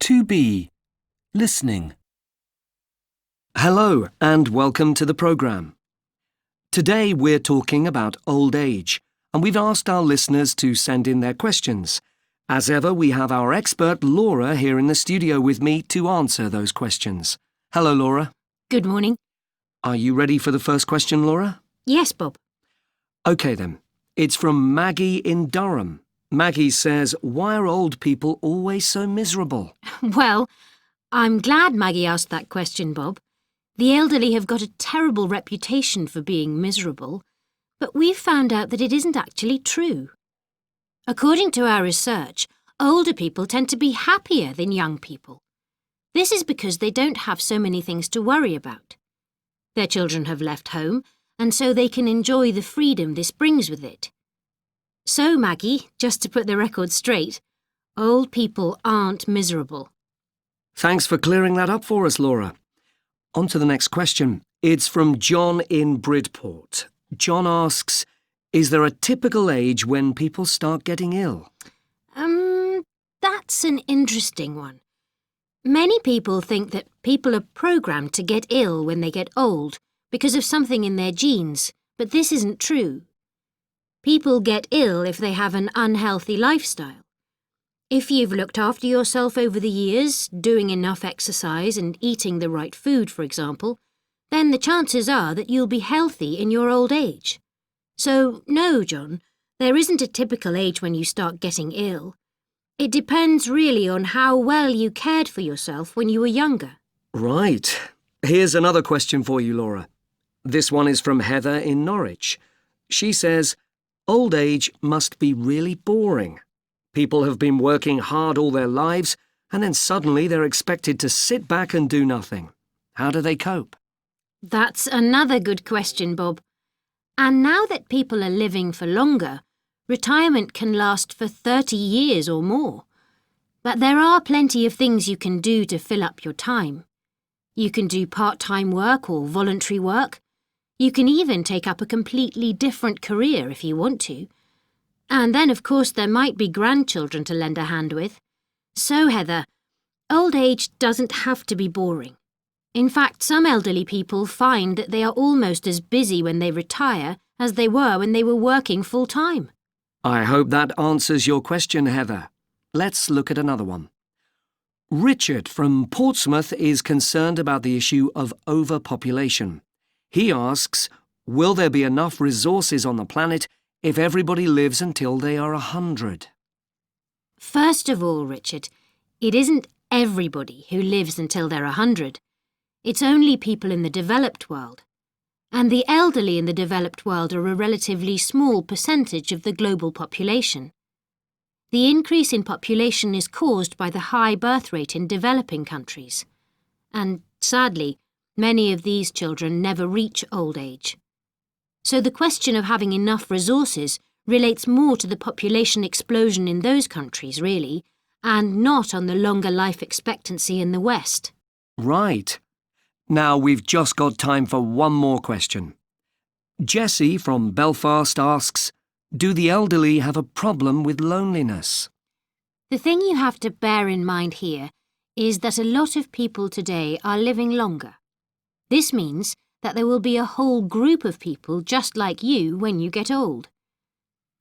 2B. Listening. Hello and welcome to the programme. Today we're talking about old age, and we've asked our listeners to send in their questions. As ever, we have our expert Laura here in the studio with me to answer those questions. Hello, Laura. Good morning. Are you ready for the first question, Laura? Yes, Bob. OK then. It's from Maggie in Durham. Maggie says, why are old people always so miserable? Well, I'm glad Maggie asked that question, Bob. The elderly have got a terrible reputation for being miserable, but we've found out that it isn't actually true. According to our research, older people tend to be happier than young people. This is because they don't have so many things to worry about. Their children have left home, and so they can enjoy the freedom this brings with it. So, Maggie, just to put the record straight, old people aren't miserable. Thanks for clearing that up for us, Laura. On to the next question. It's from John in Bridport. John asks, is there a typical age when people start getting ill? That's an interesting one. Many people think that people are programmed to get ill when they get old because of something in their genes, but this isn't true. People get ill if they have an unhealthy lifestyle. If you've looked after yourself over the years, doing enough exercise and eating the right food, for example, then the chances are that you'll be healthy in your old age. So, no, John, there isn't a typical age when you start getting ill. It depends really on how well you cared for yourself when you were younger. Right. Here's another question for you, Laura. This one is from Heather in Norwich. She says, old age must be really boring. People have been working hard all their lives, and then suddenly they're expected to sit back and do nothing. How do they cope? That's another good question, Bob. And now that people are living for longer, retirement can last for 30 years or more. But there are plenty of things you can do to fill up your time. You can do part-time work or voluntary work. You can even take up a completely different career if you want to. And then, of course, there might be grandchildren to lend a hand with. So, Heather, old age doesn't have to be boring. In fact, some elderly people find that they are almost as busy when they retire as they were when they were working full-time. I hope that answers your question, Heather. Let's look at another one. Richard from Portsmouth is concerned about the issue of overpopulation. He asks, will there be enough resources on the planet if everybody lives until they are 100? First of all, Richard, it isn't everybody who lives until they're 100. It's only people in the developed world. And the elderly in the developed world are a relatively small percentage of the global population. The increase in population is caused by the high birth rate in developing countries. And, sadly, many of these children never reach old age. So the question of having enough resources relates more to the population explosion in those countries, really, and not on the longer life expectancy in the West. Right. Now we've just got time for one more question. Jessie from Belfast asks, do the elderly have a problem with loneliness? The thing you have to bear in mind here is that a lot of people today are living longer. This means that there will be a whole group of people just like you when you get old.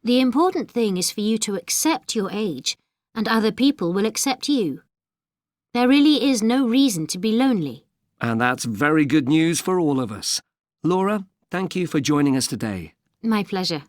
The important thing is for you to accept your age, and other people will accept you. There really is no reason to be lonely. And that's very good news for all of us. Laura, thank you for joining us today. My pleasure.